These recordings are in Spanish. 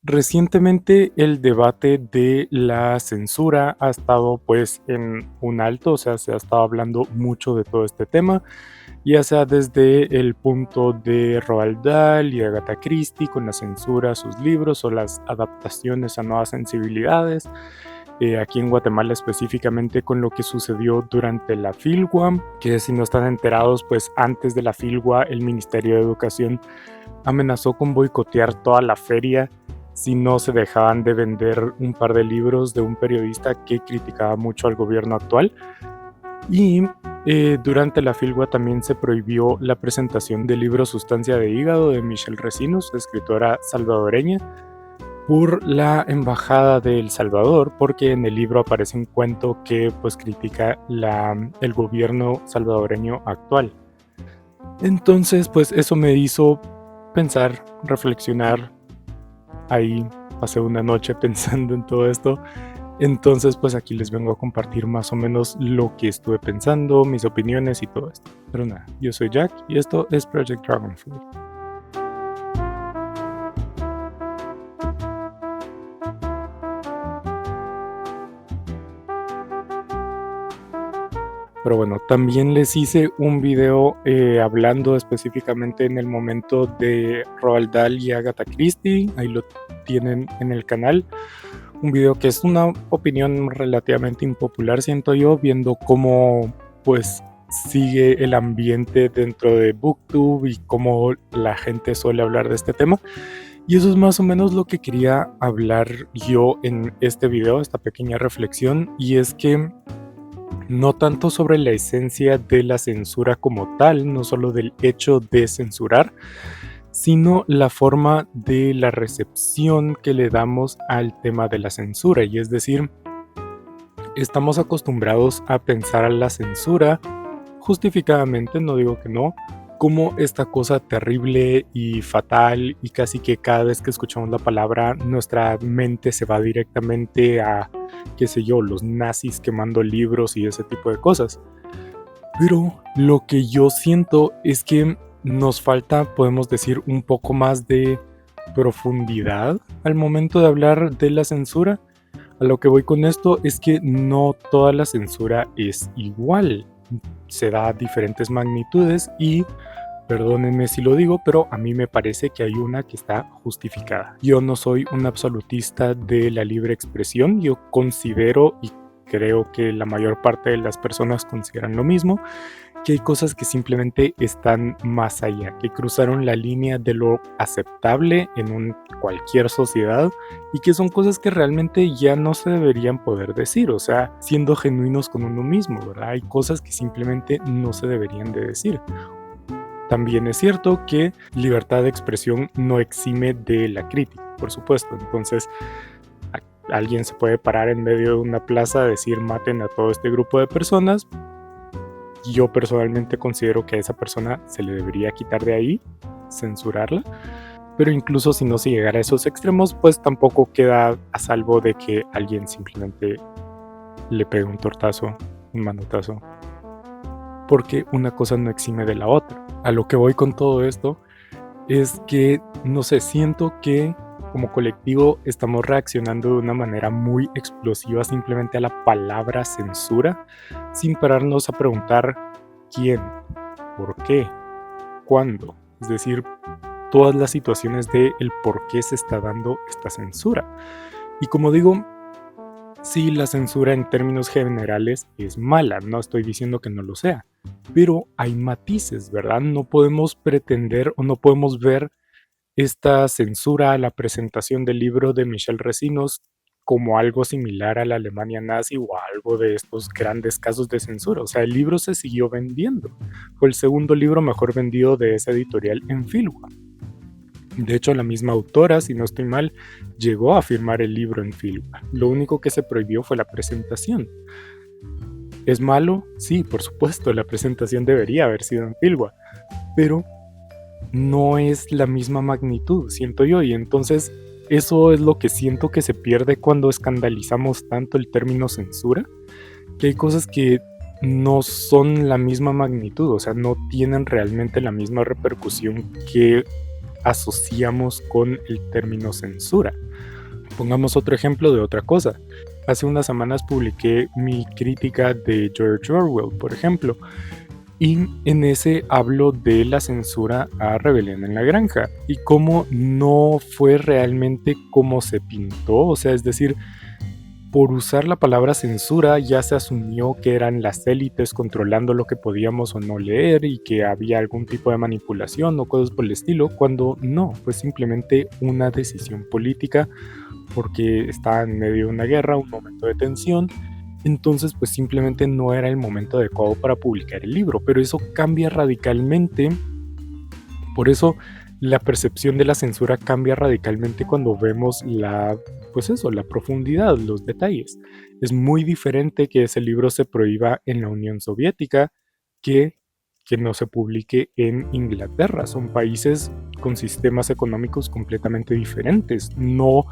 Recientemente el debate de la censura ha estado pues en un alto, o sea, se ha estado hablando mucho de todo este tema, ya sea desde el punto de Roald Dahl y Agatha Christie con la censura a sus libros o las adaptaciones a nuevas sensibilidades, aquí en Guatemala específicamente con lo que sucedió durante la Filgua, que si no están enterados, pues antes de la Filgua el Ministerio de Educación amenazó con boicotear toda la feria si no se dejaban de vender un par de libros de un periodista que criticaba mucho al gobierno actual. Y durante la Filgua también se prohibió la presentación del libro Sustancia de Hígado de Michelle Recinos, escritora salvadoreña, por la Embajada de El Salvador, porque en el libro aparece un cuento que pues critica el gobierno salvadoreño actual. Entonces pues eso me hizo pensar, reflexionar. Ahí pasé una noche pensando en todo esto. Entonces, pues aquí les vengo a compartir más o menos lo que estuve pensando, mis opiniones y todo esto. Pero nada, yo soy Jack y esto es Project Dragonfly. Pero bueno, también les hice un video hablando específicamente en el momento de Roald Dahl y Agatha Christie. Ahí lo tienen en el canal. Un video que es una opinión relativamente impopular, siento yo, viendo cómo pues sigue el ambiente dentro de BookTube y cómo la gente suele hablar de este tema. Y eso es más o menos lo que quería hablar yo en este video, esta pequeña reflexión, y es que no tanto sobre la esencia de la censura como tal, no solo del hecho de censurar, sino la forma de la recepción que le damos al tema de la censura. Y es decir, estamos acostumbrados a pensar a la censura justificadamente, no digo que no, como esta cosa terrible y fatal, y casi que cada vez que escuchamos la palabra nuestra mente se va directamente a, qué sé yo, los nazis quemando libros y ese tipo de cosas. Pero lo que yo siento es que nos falta, podemos decir, un poco más de profundidad al momento de hablar de la censura. A lo que voy con esto es que no toda la censura es igual. Se da diferentes magnitudes y, perdónenme si lo digo, pero a mí me parece que hay una que está justificada. Yo no soy un absolutista de la libre expresión. Yo considero, y creo que la mayor parte de las personas consideran lo mismo, que hay cosas que simplemente están más allá, que cruzaron la línea de lo aceptable en cualquier sociedad y que son cosas que realmente ya no se deberían poder decir, o sea, siendo genuinos con uno mismo, ¿verdad? Hay cosas que simplemente no se deberían de decir. También es cierto que libertad de expresión no exime de la crítica, por supuesto. Entonces, alguien se puede parar en medio de una plaza a decir maten a todo este grupo de personas. Yo personalmente considero que a esa persona se le debería quitar de ahí, censurarla. Pero incluso si no se llegara a esos extremos, pues tampoco queda a salvo de que alguien simplemente le pegue un tortazo, un manotazo, porque una cosa no exime de la otra. A lo que voy con todo esto es que, no sé, siento que como colectivo estamos reaccionando de una manera muy explosiva simplemente a la palabra censura, sin pararnos a preguntar quién, por qué, cuándo. Es decir, todas las situaciones de el por qué se está dando esta censura. Y como digo, sí, la censura en términos generales es mala, no estoy diciendo que no lo sea, pero hay matices, ¿verdad? No podemos pretender o no podemos ver esta censura a la presentación del libro de Michelle Recinos como algo similar a la Alemania nazi o a algo de estos grandes casos de censura. O sea, el libro se siguió vendiendo. Fue el segundo libro mejor vendido de esa editorial en Filgua. De hecho, la misma autora, si no estoy mal, llegó a firmar el libro en Filgua. Lo único que se prohibió fue la presentación. ¿Es malo? Sí, por supuesto, la presentación debería haber sido en Filgua, pero no es la misma magnitud, siento yo, y entonces eso es lo que siento que se pierde cuando escandalizamos tanto el término censura, que hay cosas que no son la misma magnitud, o sea, no tienen realmente la misma repercusión que asociamos con el término censura. Pongamos otro ejemplo de otra cosa. Hace unas semanas publiqué mi crítica de George Orwell, por ejemplo, y en ese hablo de la censura a Rebelión en la Granja y cómo no fue realmente como se pintó, o sea, es decir, por usar la palabra censura ya se asumió que eran las élites controlando lo que podíamos o no leer y que había algún tipo de manipulación o cosas por el estilo, cuando no, fue simplemente una decisión política porque estaba en medio de una guerra, un momento de tensión. Entonces pues simplemente no era el momento adecuado para publicar el libro, pero eso cambia radicalmente. Por eso la percepción de la censura cambia radicalmente cuando vemos la profundidad, los detalles. Es muy diferente que ese libro se prohíba en la Unión Soviética que no se publique en Inglaterra. Son países con sistemas económicos completamente diferentes. No,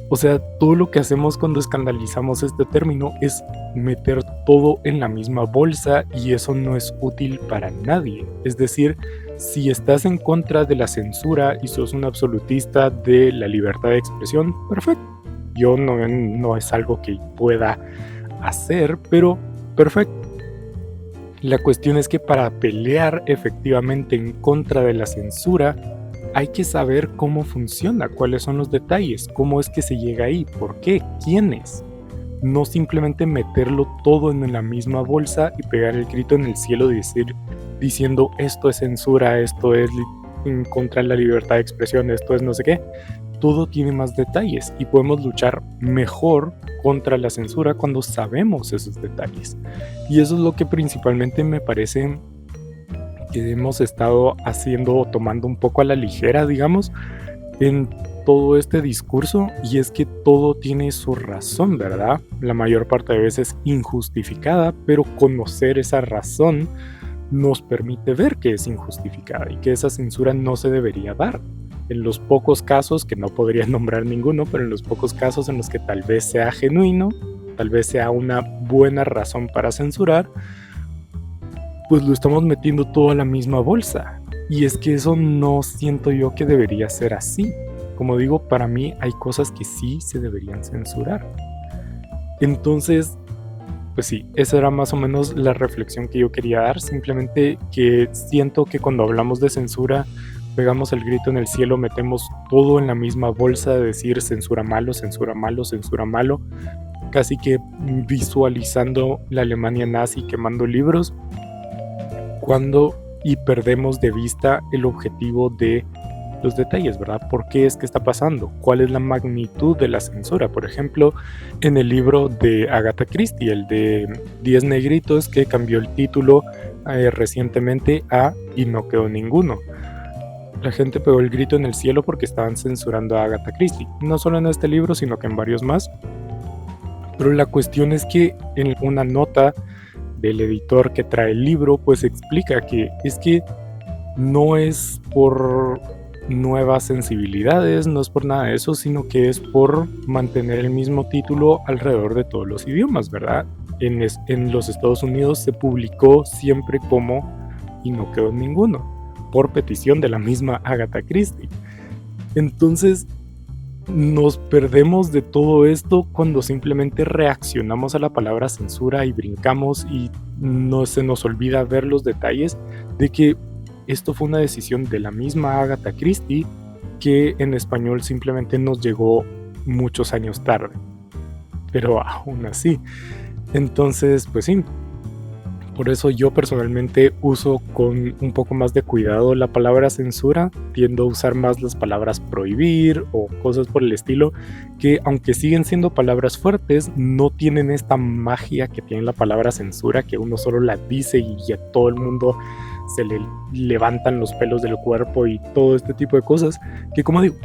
o sea, todo lo que hacemos cuando escandalizamos este término es meter todo en la misma bolsa y eso no es útil para nadie. Es decir, si estás en contra de la censura y sos un absolutista de la libertad de expresión, perfecto. Yo no es algo que pueda hacer, pero perfecto. La cuestión es que para pelear efectivamente en contra de la censura, hay que saber cómo funciona, cuáles son los detalles, cómo es que se llega ahí, por qué, quiénes. No simplemente meterlo todo en la misma bolsa y pegar el grito en el cielo diciendo esto es censura, esto es en contra de la libertad de expresión, esto es no sé qué. Todo tiene más detalles y podemos luchar mejor contra la censura cuando sabemos esos detalles. Y eso es lo que principalmente me parece que hemos estado haciendo o tomando un poco a la ligera, digamos, en todo este discurso, y es que todo tiene su razón, ¿verdad? La mayor parte de veces injustificada, pero conocer esa razón nos permite ver que es injustificada y que esa censura no se debería dar. En los pocos casos, que no podría nombrar ninguno, pero en los pocos casos en los que tal vez sea genuino, tal vez sea una buena razón para censurar, pues lo estamos metiendo todo a la misma bolsa. Y es que eso no siento yo que debería ser así. Como digo, para mí hay cosas que sí se deberían censurar. Entonces, pues sí, esa era más o menos la reflexión que yo quería dar. Simplemente que siento que cuando hablamos de censura, pegamos el grito en el cielo, metemos todo en la misma bolsa de decir censura malo, censura malo, censura malo. Casi que visualizando la Alemania nazi quemando libros. Y perdemos de vista el objetivo de los detalles, ¿verdad? ¿Por qué es que está pasando? ¿Cuál es la magnitud de la censura? Por ejemplo, en el libro de Agatha Christie, el de 10 negritos, que cambió el título recientemente a Y no quedó ninguno. La gente pegó el grito en el cielo porque estaban censurando a Agatha Christie. No solo en este libro, sino que en varios más. Pero la cuestión es que en una nota del editor que trae el libro, pues explica que es que no es por nuevas sensibilidades, no es por nada de eso, sino que es por mantener el mismo título alrededor de todos los idiomas, ¿verdad? En los Estados Unidos se publicó siempre como Y no quedó ninguno, por petición de la misma Agatha Christie. Entonces, nos perdemos de todo esto cuando simplemente reaccionamos a la palabra censura y brincamos y no se nos olvida ver los detalles de que esto fue una decisión de la misma Agatha Christie que en español simplemente nos llegó muchos años tarde. Pero aún así. Entonces, pues sí. Por eso yo personalmente uso con un poco más de cuidado la palabra censura, tiendo a usar más las palabras prohibir o cosas por el estilo, que aunque siguen siendo palabras fuertes, no tienen esta magia que tiene la palabra censura, que uno solo la dice y a todo el mundo se le levantan los pelos del cuerpo y todo este tipo de cosas, que como digo,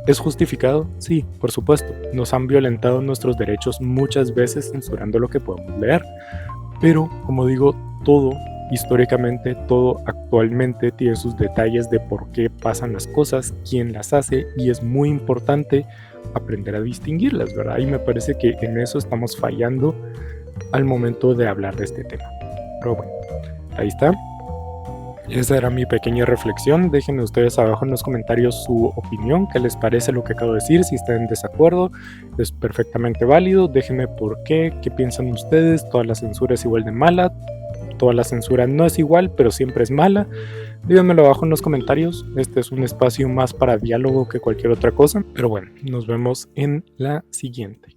¿es justificado? Sí, por supuesto, nos han violentado nuestros derechos muchas veces censurando lo que podemos leer. Pero, como digo, todo históricamente, todo actualmente tiene sus detalles de por qué pasan las cosas, quién las hace, y es muy importante aprender a distinguirlas, ¿verdad? Y me parece que en eso estamos fallando al momento de hablar de este tema. Pero bueno, ahí está. Esa era mi pequeña reflexión. Déjenme ustedes abajo en los comentarios su opinión, qué les parece lo que acabo de decir. Si están en desacuerdo, es perfectamente válido. Déjenme por qué piensan ustedes. Toda la censura es igual de mala. Toda la censura no es igual, pero siempre es mala. Díganmelo abajo en los comentarios. Este es un espacio más para diálogo que cualquier otra cosa. Pero bueno, nos vemos en la siguiente.